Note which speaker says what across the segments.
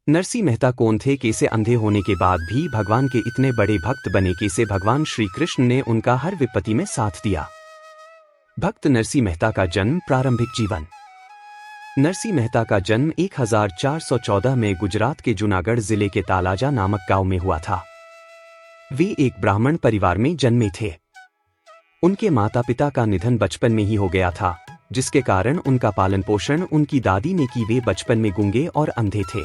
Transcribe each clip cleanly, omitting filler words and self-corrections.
Speaker 1: नरसी मेहता कौन थे? कैसे अंधे होने के बाद भी भगवान के इतने बड़े भक्त बने? कैसे भगवान श्री कृष्ण ने उनका हर विपत्ति में साथ दिया? भक्त नरसी मेहता का जन्म, प्रारंभिक जीवन। नरसी मेहता का जन्म 1414 में गुजरात के जूनागढ़ जिले के तालाजा नामक गांव में हुआ था। वे एक ब्राह्मण परिवार में जन्मे थे। उनके माता पिता का निधन बचपन में ही हो गया था, जिसके कारण उनका पालन पोषण उनकी दादी ने की। वे बचपन में गूंगे और अंधे थे।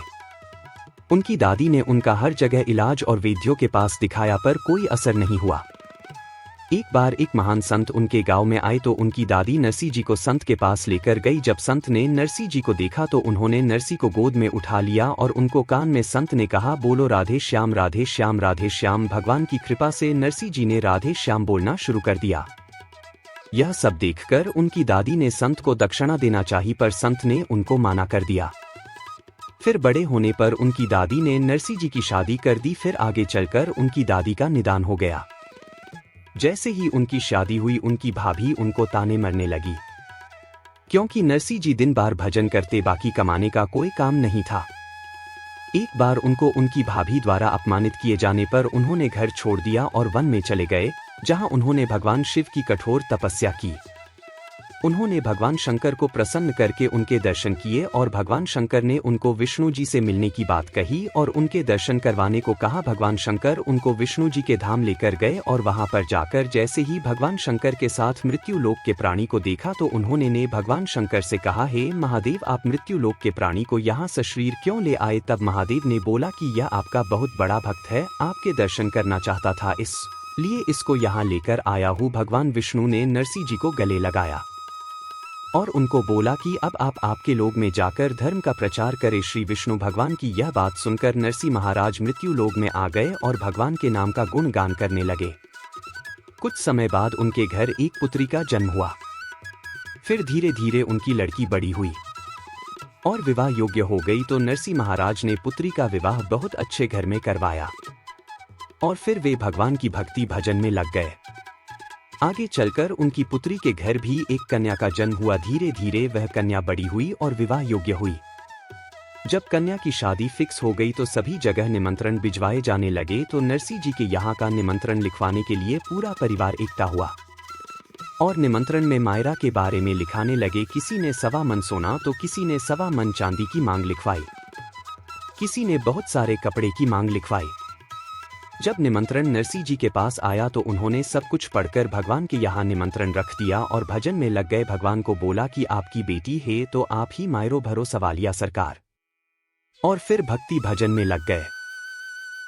Speaker 1: उनकी दादी ने उनका हर जगह इलाज और वैद्यों के पास दिखाया, पर कोई असर नहीं हुआ। एक बार एक महान संत उनके गांव में आए तो उनकी दादी नरसी जी को संत के पास लेकर गई। जब संत ने नरसी जी को देखा तो उन्होंने नरसी को गोद में उठा लिया और उनको कान में संत ने कहा, बोलो राधे श्याम राधे श्याम राधे श्याम। भगवान की कृपा से नरसी जी ने राधे श्याम बोलना शुरू कर दिया। यह सब देखकर उनकी दादी ने संत को दक्षिणा देना चाही, पर संत ने उनको माना कर दिया। फिर बड़े होने पर उनकी दादी ने नरसी जी की शादी कर दी। फिर आगे चलकर उनकी दादी का निदान हो गया। जैसे ही उनकी शादी हुई, उनकी भाभी उनको ताने मरने लगी, क्योंकि नरसी जी दिन भर भजन करते, बाकी कमाने का कोई काम नहीं था। एक बार उनको उनकी भाभी द्वारा अपमानित किए जाने पर उन्होंने घर छोड़ दिया और वन में चले गए, जहां उन्होंने भगवान शिव की कठोर तपस्या की। उन्होंने भगवान शंकर को प्रसन्न करके उनके दर्शन किए और भगवान शंकर ने उनको विष्णु जी से मिलने की बात कही और उनके दर्शन करवाने को कहा। भगवान शंकर उनको विष्णु जी के धाम लेकर गए और वहां पर जाकर जैसे ही भगवान शंकर के साथ मृत्यु लोक के प्राणी को देखा तो उन्होंने भगवान शंकर से कहा, हे महादेव, आप मृत्यु लोक के प्राणी को यहाँ सशरीर क्यों ले आए? तब महादेव ने बोला कि यह आपका बहुत बड़ा भक्त है, आपके दर्शन करना चाहता था, इसलिए इसको यहाँ लेकर आया हूँ। भगवान विष्णु ने नरसी जी को गले लगाया और उनको बोला कि अब आप आपके लोक में जाकर धर्म का प्रचार करें। श्री विष्णु भगवान की यह बात सुनकर नरसी महाराज मृत्यु लोक में आ गए और भगवान के नाम का गुणगान करने लगे। कुछ समय बाद उनके घर एक पुत्री का जन्म हुआ। फिर धीरे धीरे उनकी लड़की बड़ी हुई और विवाह योग्य हो गई तो नरसी महाराज ने पुत्री का विवाह बहुत अच्छे घर में करवाया और फिर वे भगवान की भक्ति भजन में लग गए। आगे चलकर उनकी पुत्री के घर भी एक कन्या का जन्म हुआ। धीरे धीरे वह कन्या बड़ी हुई और विवाह योग्य हुई। जब कन्या की शादी फिक्स हो गई तो सभी जगह निमंत्रण भिजवाए जाने लगे। तो नरसी जी के यहाँ का निमंत्रण लिखवाने के लिए पूरा परिवार इकट्ठा हुआ और निमंत्रण में मायरा के बारे में लिखाने लगे। किसी ने 1.25 मन सोना तो किसी ने 1.25 मन चांदी की मांग लिखवाई, किसी ने बहुत सारे कपड़े की मांग लिखवाई। जब निमंत्रण नरसी जी के पास आया तो उन्होंने सब कुछ पढ़कर भगवान के यहाँ निमंत्रण रख दिया और भजन में लग गए। भगवान को बोला कि आपकी बेटी है तो आप ही मायरो भरो सवालिया सरकार, और फिर भक्ति भजन में लग गए।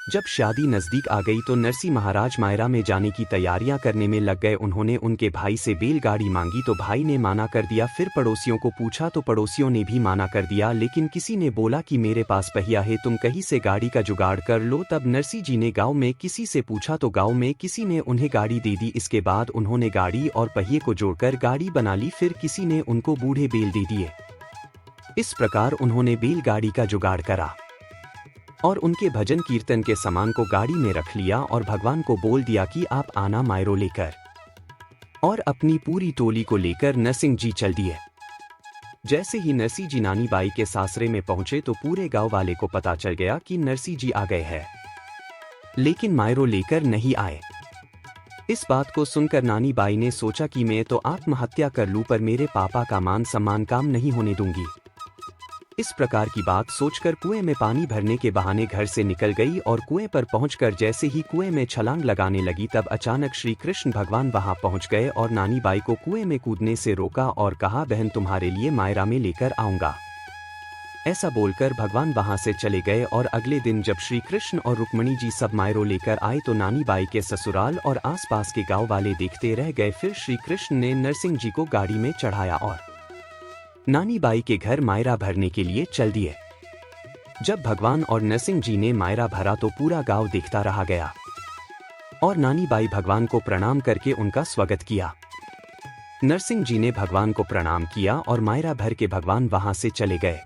Speaker 1: जब शादी नजदीक आ गई तो नरसी महाराज मायरा में जाने की तैयारियां करने में लग गए। उन्होंने उनके भाई से बैलगाड़ी मांगी तो भाई ने माना कर दिया। फिर पड़ोसियों को पूछा तो पड़ोसियों ने भी माना कर दिया, लेकिन किसी ने बोला कि मेरे पास पहिया है, तुम कहीं से गाड़ी का जुगाड़ कर लो। तब नरसी जी ने गाँव में किसी से पूछा तो गाँव में किसी ने उन्हें गाड़ी दे दी। इसके बाद उन्होंने गाड़ी और पहिए को जोड़कर गाड़ी बना ली। फिर किसी ने उनको बूढ़े बैल दे दिए। इस प्रकार उन्होंने बैलगाड़ी का जुगाड़ करा और उनके भजन कीर्तन के सामान को गाड़ी में रख लिया और भगवान को बोल दिया कि आप आना मायरो लेकर, और अपनी पूरी टोली को लेकर नरसिंह जी चल दिए। जैसे ही नरसी जी नानी बाई के सासरे में पहुंचे तो पूरे गांव वाले को पता चल गया कि नरसी जी आ गए हैं, लेकिन मायरो लेकर नहीं आए। इस बात को सुनकर नानी बाई ने सोचा कि मैं तो आत्महत्या कर लूं, पर मेरे पापा का मान सम्मान काम नहीं होने दूंगी। इस प्रकार की बात सोचकर कुएं में पानी भरने के बहाने घर से निकल गई और कुएं पर पहुंचकर जैसे ही कुएं में छलांग लगाने लगी तब अचानक श्री कृष्ण भगवान वहां पहुंच गए और नानी बाई को कुएं में कूदने से रोका और कहा, बहन तुम्हारे लिए मायरा में लेकर आऊंगा। ऐसा बोलकर भगवान वहां से चले गए और अगले दिन जब श्री कृष्ण और रुक्मणी जी सब मायरो लेकर आए तो नानी बाई के ससुराल और आसपास के गाँव वाले देखते रह गए। फिर श्री कृष्ण ने नरसिंह जी को गाड़ी में चढ़ाया और नानी बाई के घर मायरा भरने के लिए चल दिए। जब भगवान और नरसिंह जी ने मायरा भरा तो पूरा गांव देखता रह गया और नानी बाई भगवान को प्रणाम करके उनका स्वागत किया। नरसिंह जी ने भगवान को प्रणाम किया और मायरा भर के भगवान वहां से चले गए।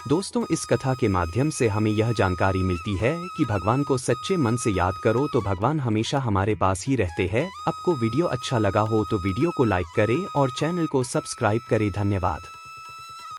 Speaker 1: दोस्तों, इस कथा के माध्यम से हमें यह जानकारी मिलती है कि भगवान को सच्चे मन से याद करो तो भगवान हमेशा हमारे पास ही रहते हैं। आपको वीडियो अच्छा लगा हो तो वीडियो को लाइक करें और चैनल को सब्सक्राइब करें। धन्यवाद।